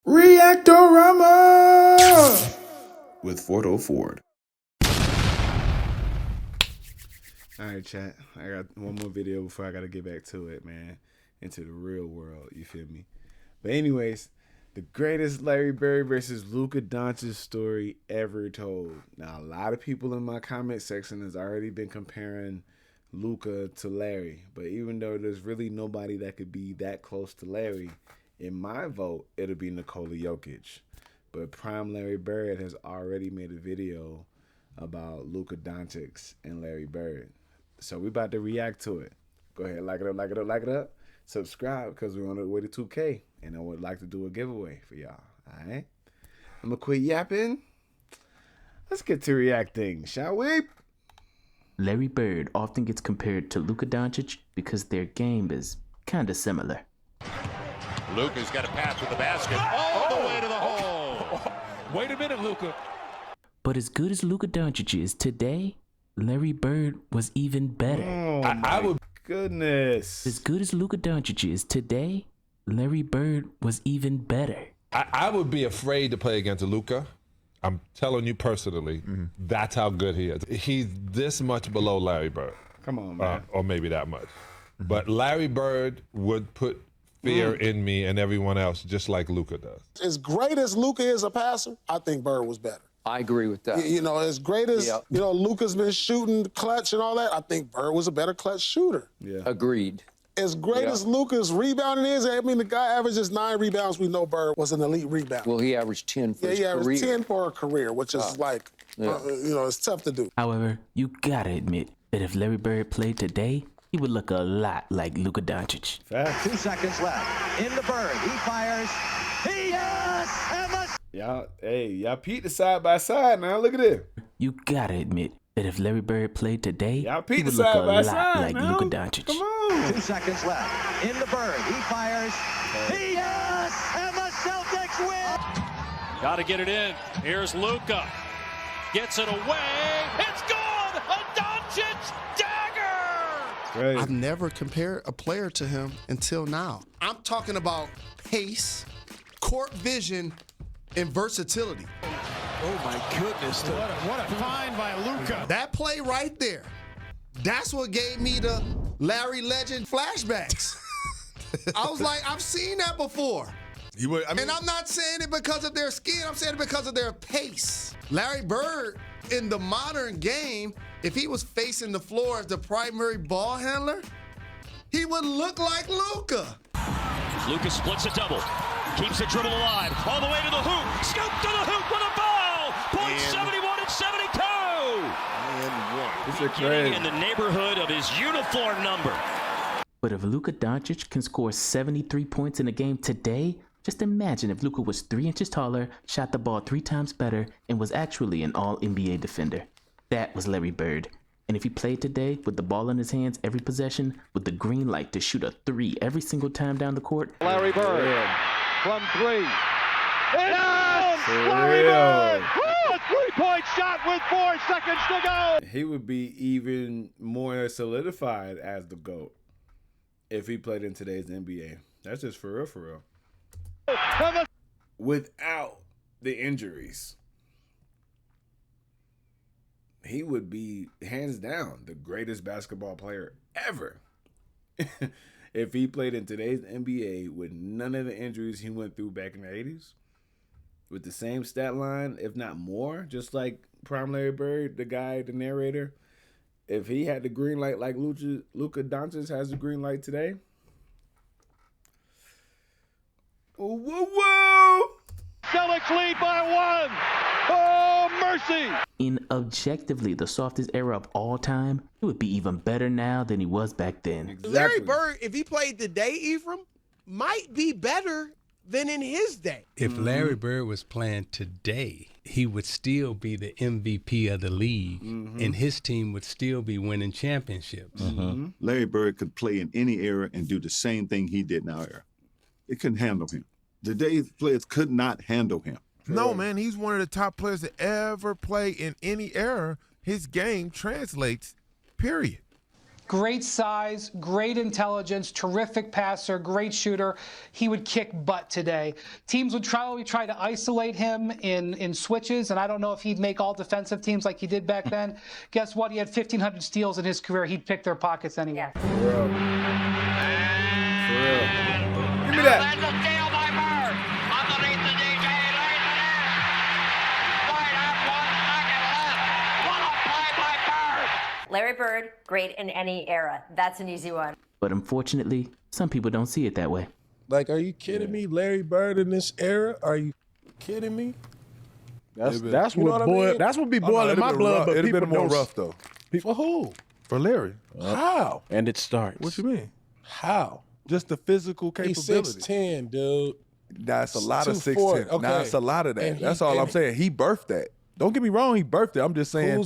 Reactorama with Fordo Ford. All right, chat. I got one more video before I got to get back to it, man. Into the real world, you feel me? But anyways, the greatest Larry Bird versus Luka Dončić story ever told. Now, a lot of people in my comment section has already been comparing Luka to Larry. But even though there's really nobody that could be that close to Larry, in my vote, it'll be Nikola Jokic. But Prime Larry Bird has already made a video about Luka Dončić and Larry Bird. So we about to react to it. Go ahead, like it up, like it up, like it up. Subscribe because we're on the way to 2K. And I would like to do a giveaway for y'all. All right? I'm going to quit yapping. Let's get to reacting, shall we? Larry Bird often gets compared to Luka Dončić because their game is kind of similar. Luka's got a pass with the basket all the way to the hole. Wait a minute, Luka. But as good as Luka Dončić is today, Larry Bird was even better. Oh, my goodness. As good as Luka Dončić is today, Larry Bird was even better. I would be afraid to play against Luka. I'm telling you personally, that's how good he is. He's this much below Larry Bird. Come on, man. Or maybe that much. But Larry Bird would put fear in me and everyone else just like Luka does. As great as Luka is a passer, I think Bird was better. I agree with that. You know, as great as, Luka's been shooting clutch and all that, I think Bird was a better clutch shooter. Yeah. Agreed. As great as Luka's rebounding is, I mean, the guy averages 9 rebounds. We know Bird was an elite rebounder. Well, he averaged 10 for his he career. averaged 10 for a career, which is it's tough to do. However, you gotta admit that if Larry Bird played today, he would look a lot like Luka Dončić. Facts. 2 seconds left. In the Bird. He fires. He does! And Y'all peep the side by side now. Look at it. You gotta admit that if Larry Bird played today, Y'all he peep the would look side a by lot side like now. Luka Dončić. Come on. 2 seconds left. In the Bird. He fires. He does! And the Celtics win! Got to get it in. Here's Luka. Gets it away. It's gone! A Doncic dagger! Great. I've never compared a player to him until now. I'm talking about pace, court vision, and versatility. Oh, my goodness. What a find by Luka. That play right there, that's what gave me the Larry Legend flashbacks. I was like, I've seen that before. And I'm not saying it because of their skin, I'm saying it because of their pace. Larry Bird, in the modern game, if he was facing the floor as the primary ball handler, he would look like Luka. Luka splits a double. Keeps the dribble alive. All the way to the hoop. Scoop to the hoop with a foul. Point 71 and 72. This is crazy. In the neighborhood of his uniform number. But if Luka Dončić can score 73 points in a game today, just imagine if Luka was 3 inches taller, shot the ball 3 times better, and was actually an all-NBA defender. That was Larry Bird. And if he played today with the ball in his hands every possession, with the green light to shoot a 3 every single time down the court. Larry Bird from 3. Yes! Larry Bird! A 3-point shot with 4 seconds to go! He would be even more solidified as the GOAT if he played in today's NBA. That's just for real, for real. Without the injuries, he would be hands down the greatest basketball player ever. If he played in today's NBA with none of the injuries he went through back in the 80s, with the same stat line, if not more, just like Prime Larry Bird, the guy, the narrator, if he had the green light like Luka Dončić has the green light today, whoa! Celtics lead by 1. Oh, mercy! In objectively the softest era of all time, he would be even better now than he was back then. Exactly. Larry Bird, if he played today, Ephraim, might be better than in his day. If Larry Bird was playing today, he would still be the MVP of the league, and his team would still be winning championships. Larry Bird could play in any era and do the same thing he did in our era. It couldn't handle him. Today's players could not handle him. No, man, he's one of the top players to ever play in any era. His game translates, period. Great size, great intelligence, terrific passer, great shooter. He would kick butt today. Teams would probably try to isolate him in switches, and I don't know if he'd make all defensive teams like he did back then. Guess what? He had 1,500 steals in his career. He'd pick their pockets anyway. For real. For real. Give me that. Larry Bird, great in any era. That's an easy one. But unfortunately, some people don't see it that way. Like, are you kidding me? Larry Bird in this era? Are you kidding me? That's You know what I boil. mean? That's what be boiling my blood. But It'd people have been more don't. rough though. For who? For Larry. How? And it starts. What you mean? How? Just the physical He's capability. 6'10", dude. That's a lot of 240. 6'10". Okay. Nah, it's a lot of that. And That's all I'm saying. He birthed that. Don't get me wrong. He birthed it. I'm just saying.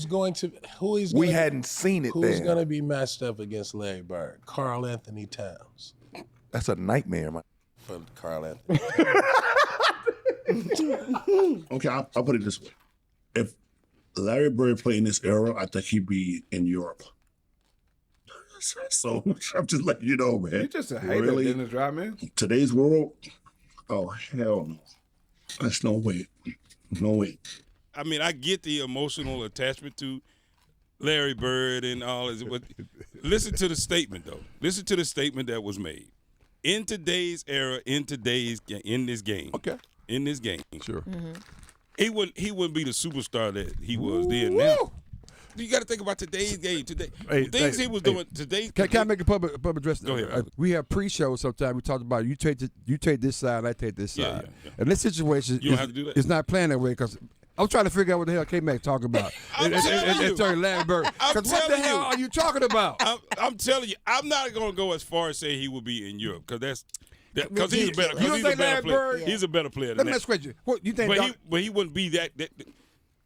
We hadn't seen it Who's then. going to be matched up against Larry Bird? Karl Anthony Towns. That's a nightmare, man. For Karl Anthony Okay, I'll put it this way. If Larry Bird played in this era, I think he'd be in Europe. So I'm just letting you know, man. You're just a hater, Really? Dennis Rodman. Today's world? Oh, hell no. That's no way. No way. I mean, I get the emotional attachment to Larry Bird and all this, but listen to the statement, though. Listen to the statement that was made. In today's era, in this game. Okay. In this game. Sure. He wouldn't be the superstar that he was then. Now, you got to think about today's game. Today, he was doing today. Can I make a public address? Go ahead. We have pre-show sometimes. We talked about you take this side, I take this Yeah, side. yeah. And this situation You don't have to do that. is not playing that way because I'm trying to figure out what the hell K-Mac talking about. I'm telling you. Terry Larry Bird. I'm Because what the telling hell you. are you talking about? I'm telling you, I'm not going to go as far as say he will be in Europe because because he's a better. You don't He's a think better Larry player. Bird? He's a better player Let than me that. ask you a question. What you think? But he wouldn't be that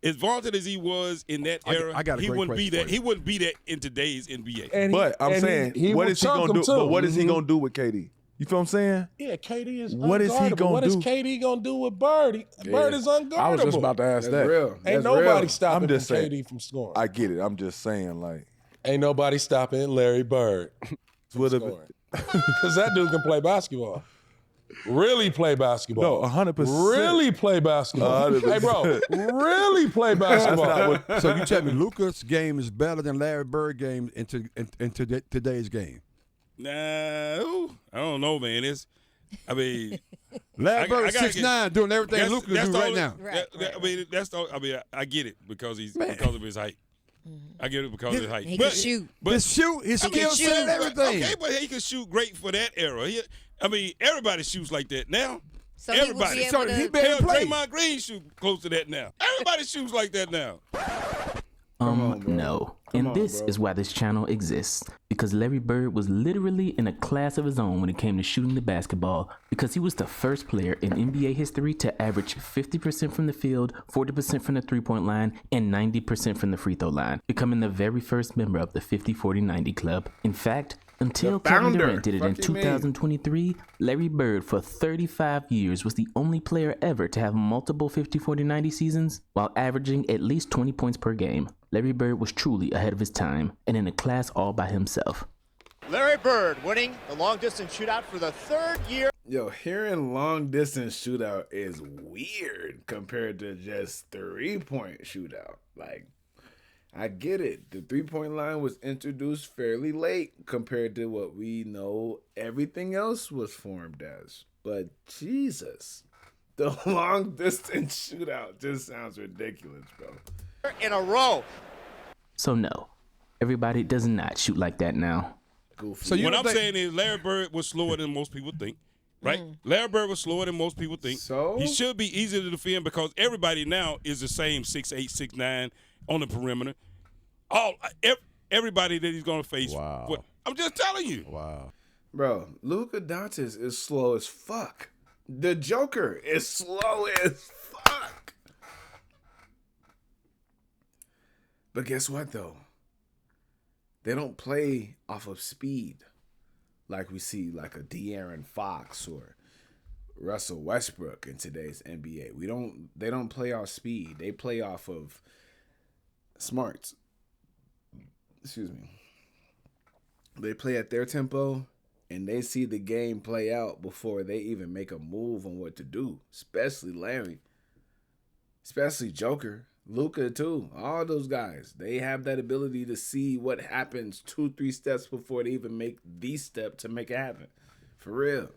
as vaunted as he was in that era. I got a he great wouldn't be question that. for you. He wouldn't be that in today's NBA. But I'm saying, what is he gonna do? But what is he gonna do with KD? You feel what I'm saying? Yeah, KD is What is he unguardable. gonna What is do? KD going to do with Bird? Bird is unguardable. I was just about to ask that. Real. Ain't That's nobody real. stopping I'm just saying. KD from scoring. I get it. I'm just saying, like, Ain't nobody stopping Larry Bird from scoring. Because that dude can play basketball. Really play basketball. No, 100%. Really play basketball. 100%. Hey, bro, really play basketball. So you tell me Luka's game is better than Larry Bird game in today's game? Nah, I don't know, man. Larry Bird I gotta 6'9", doing everything Luka do right now. I mean, I get it because because of his height. I get it because of his height. He can shoot. His skill set and everything. Okay, but he can shoot great for that era. Everybody shoots like that now. So he would be able to- he better Hell, play. Draymond Green shoot close to that now. Everybody shoots like that now. No. And this is why this channel exists. Because Larry Bird was literally in a class of his own when it came to shooting the basketball. Because he was the first player in NBA history to average 50% from the field, 40% from the three-point line, and 90% from the free throw line. Becoming the very first member of the 50-40-90 club. In fact, until Kevin Durant did it in 2023, Larry Bird for 35 years was the only player ever to have multiple 50-40-90 seasons while averaging at least 20 points per game. Larry Bird was truly ahead of his time and in a class all by himself. Larry Bird winning the long-distance shootout for the third year. Yo, hearing long distance shootout is weird compared to just 3-point shootout. Like, I get it. The 3-point line was introduced fairly late compared to what we know everything else was formed as. But Jesus, the long distance shootout just sounds ridiculous, bro. In a row. So no, everybody does not shoot like that now. Goofy. So what I'm saying is Larry Bird was slower than most people think. Right? Larry Bird was slower than most people think. So he should be easier to defend because everybody now is the same 6'8", 6'9" on the perimeter. Everybody that he's gonna face. Wow. I'm just telling you. Wow. Bro, Luka Dončić is slow as fuck. The Joker is slow as fuck. But guess what, though? They don't play off of speed like we see like a De'Aaron Fox or Russell Westbrook in today's NBA. They don't play off speed. They play off of smarts. Excuse me. They play at their tempo, and they see the game play out before they even make a move on what to do. Especially Larry. Especially Joker. Luka, too. All those guys. They have that ability to see what happens 2-3 steps before they even make the step to make it happen. For real.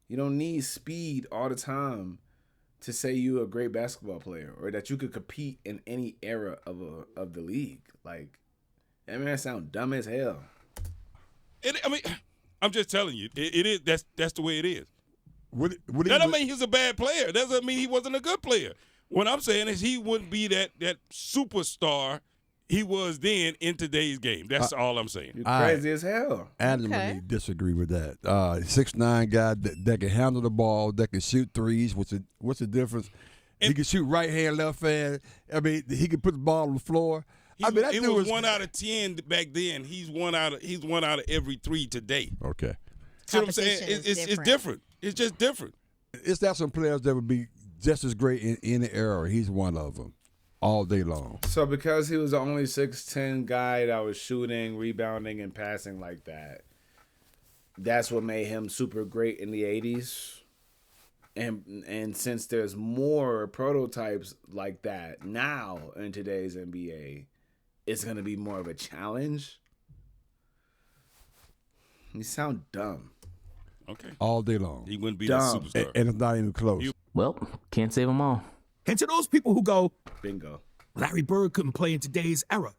You don't need speed all the time to say you're a great basketball player or that you could compete in any era of the league. Like, that man sound dumb as hell. I'm just telling you, it is. That's the way it is. That doesn't mean he's a bad player. That doesn't mean he wasn't a good player. What I'm saying is he wouldn't be that superstar he was then in today's game. That's all I'm saying. You're crazy as hell. Adamantly disagree with that. 6'9" guy that can handle the ball, that can shoot threes. What's the difference? He can shoot right hand, left hand. I mean, he can put the ball on the floor. It was 1 out of 10 back then. He's one out of every 3 today. Okay. See what I'm saying? It's different. It's just different. It's not some players that would be just as great in any era. He's one of them all day long. So because he was the only 6'10" guy that was shooting, rebounding, and passing like that, that's what made him super great in the 80s. And since there's more prototypes like that now in today's NBA, it's going to be more of a challenge. You sound dumb. Okay. All day long. He wouldn't be that superstar. And it's not even close. Well, can't save them all. And to those people who go, bingo, Larry Bird couldn't play in today's era.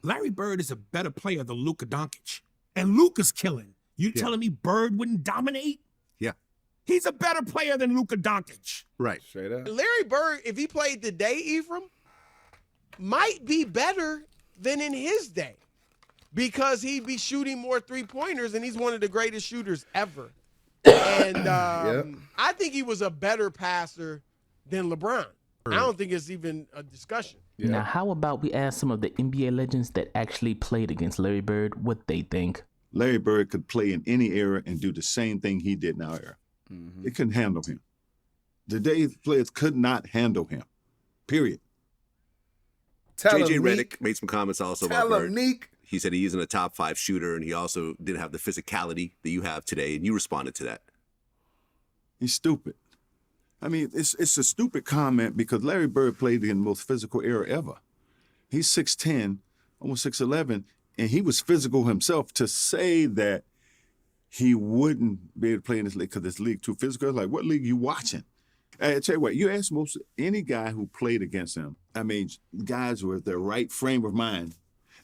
Larry Bird is a better player than Luka Dončić. And Luka's killing. You telling me Bird wouldn't dominate? Yeah. He's a better player than Luka Dončić. Right. Straight up. Larry Bird, if he played today, Ephraim, might be better than in his day because he'd be shooting more three-pointers, and he's one of the greatest shooters ever. And I think he was a better passer than LeBron. I don't think it's even a discussion. Yeah. Now, how about we ask some of the NBA legends that actually played against Larry Bird what they think? Larry Bird could play in any era and do the same thing he did in our era. Mm-hmm. It couldn't handle him. Today's players could not handle him. Period. JJ Redick made some comments also about Bird. Neek. He said he isn't a top 5 shooter, and he also didn't have the physicality that you have today, and you responded to that. He's stupid. I mean, it's a stupid comment because Larry Bird played in the most physical era ever. He's 6'10", almost 6'11", and he was physical himself. To say that he wouldn't be able to play in this league because this league too physical, like, what league you watching? I tell you what, you ask any guy who played against him, I mean, guys with their right frame of mind,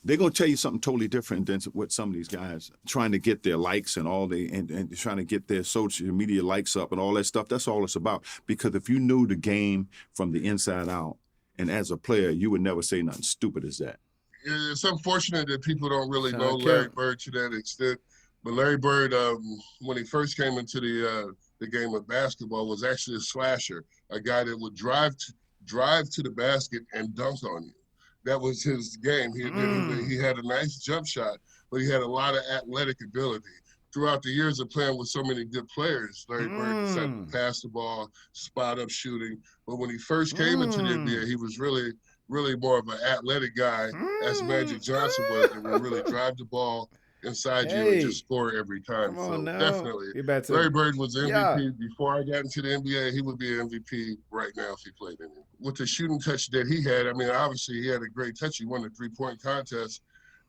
they're going to tell you something totally different than what some of these guys trying to get their likes and and trying to get their social media likes up and all that stuff. That's all it's about. Because if you knew the game from the inside out, and as a player, you would never say nothing stupid as that. It's unfortunate that people don't really know Larry Bird to that extent. But Larry Bird, when he first came into the game of basketball, was actually a slasher, a guy that would drive to the basket and dunk on you. That was his game. He had a nice jump shot, but he had a lot of athletic ability. Throughout the years of playing with so many good players, Larry Bird decided to pass the ball, spot-up shooting. But when he first came into the NBA, he was really more of an athletic guy, as Magic Johnson was, and would really drive the ball inside you and just score every time. So definitely, Larry Bird was MVP. Yeah. Before I got into the NBA, he would be an MVP right now if he played in it. With the shooting touch that he had, I mean, obviously he had a great touch. He won the three-point contest.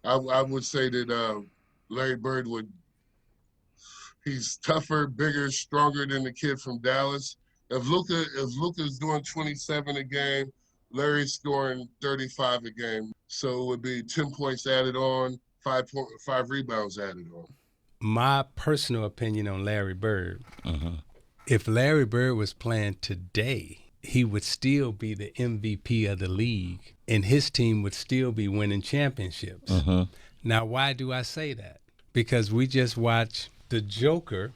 I would say that Larry Bird he's tougher, bigger, stronger than the kid from Dallas. If Luka's doing 27 a game, Larry's scoring 35 a game. So it would be 10 points added on, 5 rebounds added on. My personal opinion on Larry Bird, if Larry Bird was playing today, he would still be the MVP of the league, and his team would still be winning championships. Now, why do I say that? Because we just watched the Joker,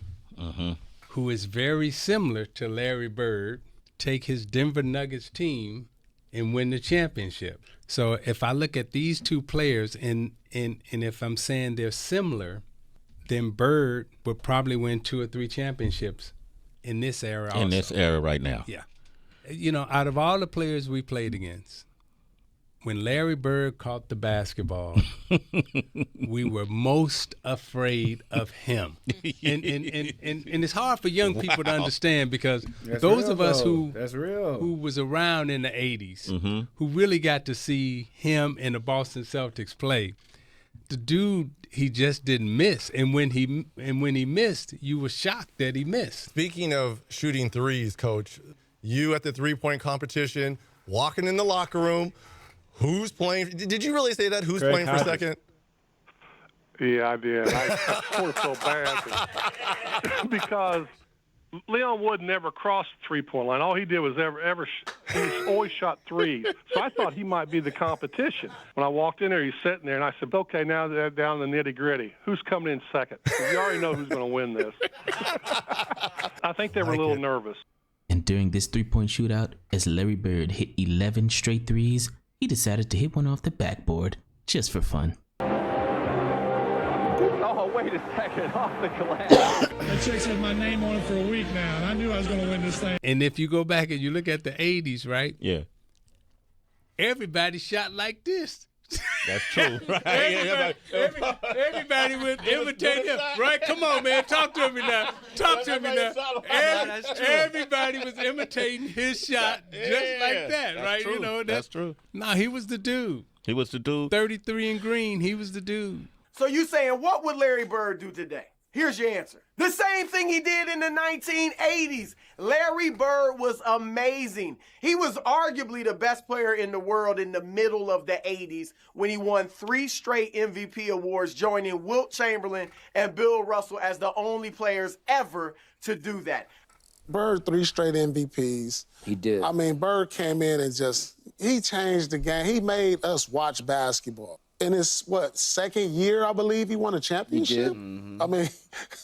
who is very similar to Larry Bird, take his Denver Nuggets team and win the championship. So if I look at these two players and if I'm saying they're similar, then Bird would probably win 2 or 3 championships in this era also. In this era right now. Yeah. You know, out of all the players we played against, when Larry Bird caught the basketball, we were most afraid of him. And it's hard for young people to understand because those of us who was around in the 80s, who really got to see him and the Boston Celtics play, the dude, he just didn't miss. And when he missed, you were shocked that he missed. Speaking of shooting threes, Coach, you at the three-point competition, walking in the locker room, who's playing? Did you really say that? Who's playing for second? Yeah, I did. I felt so bad because Leon Wood never crossed the three-point line. All he did was he always shot threes. So I thought he might be the competition. When I walked in there, he's sitting there, and I said, okay, now they're down to the nitty-gritty. Who's coming in second? You already know who's going to win this. I think they were a little nervous. And during this three-point shootout, as Larry Bird hit 11 straight threes, he decided to hit one off the backboard just for fun. Oh, wait a second, off the glass. That chick said my name on it for a week now, and I knew I was going to win this thing. And if you go back and you look at the 80s, right? Yeah. Everybody shot like this. That's true, right? Everybody was imitating him, right? Come on, man, talk to me now. Talk to me now. Everybody was imitating his shot just like that, right? True. You know, that's true. No, he was the dude. He was the dude. 33 and green, he was the dude. So you saying what would Larry Bird do today? Here's your answer. The same thing he did in the 1980s. Larry Bird was amazing. He was arguably the best player in the world in the middle of the 80s when he won 3 straight MVP awards, joining Wilt Chamberlain and Bill Russell as the only players ever to do that. Bird 3 straight MVPs. He did. I mean, Bird came in and he changed the game. He made us watch basketball. In his, second year, I believe, he won a championship? He did. Mm-hmm. I mean,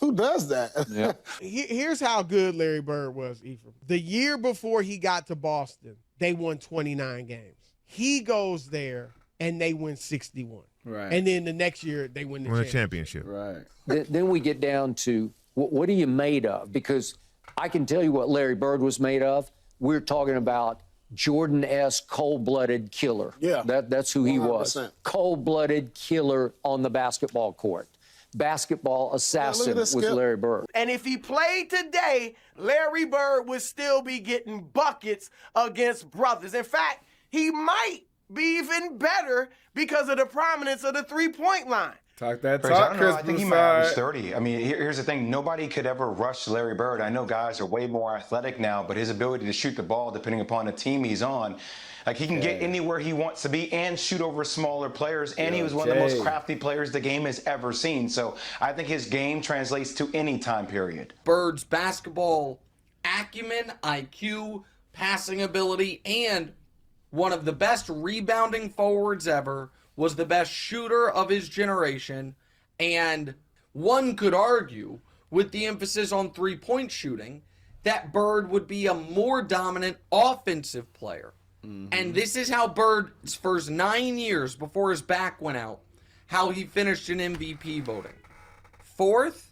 who does that? Yeah. Here's how good Larry Bird was, Ephraim. The year before he got to Boston, they won 29 games. He goes there, and they win 61. Right. And then the next year, they win the championship. Right. Then we get down to what are you made of? Because I can tell you what Larry Bird was made of. We're talking about Jordan-esque cold-blooded killer. Yeah. That's who he 100%. was. Cold-blooded killer on the basketball court. Basketball assassin was Larry Bird. And if he played today, Larry Bird would still be getting buckets against brothers. In fact, he might be even better because of the prominence of the three-point line. Talk that Chris, talk, I Chris. think he might average 30. I mean, here's the thing. Nobody could ever rush Larry Bird. I know guys are way more athletic now, but his ability to shoot the ball, depending upon the team he's on, like he can get anywhere he wants to be and shoot over smaller players. And he was one of the most crafty players the game has ever seen. So I think his game translates to any time period. Bird's basketball acumen, IQ, passing ability, and one of the best rebounding forwards ever, was the best shooter of his generation, and one could argue, with the emphasis on three-point shooting, that Bird would be a more dominant offensive player. And this is how Bird's first 9 years before his back went out, how he finished in MVP voting. 4th,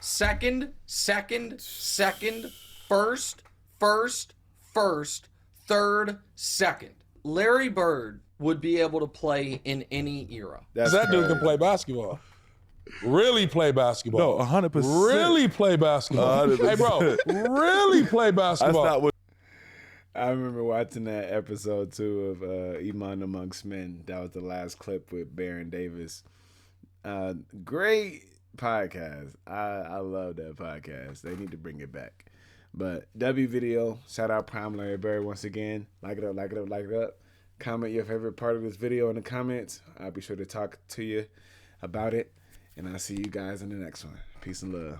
2nd, 2nd, 2nd, 1st, 1st, 1st, 3rd, 2nd. Larry Bird would be able to play in any era. That dude can play basketball. Really play basketball. No, 100%. Really play basketball. 100%. Hey, bro, really play basketball. That's not what. I remember watching that episode too of Iman Amongst Men. That was the last clip with Baron Davis. Great podcast. I love that podcast. They need to bring it back. But W video, shout out Prime Larry Bird once again. Like it up, like it up, like it up. Comment your favorite part of this video in the comments. I'll be sure to talk to you about it. And I'll see you guys in the next one. Peace and love.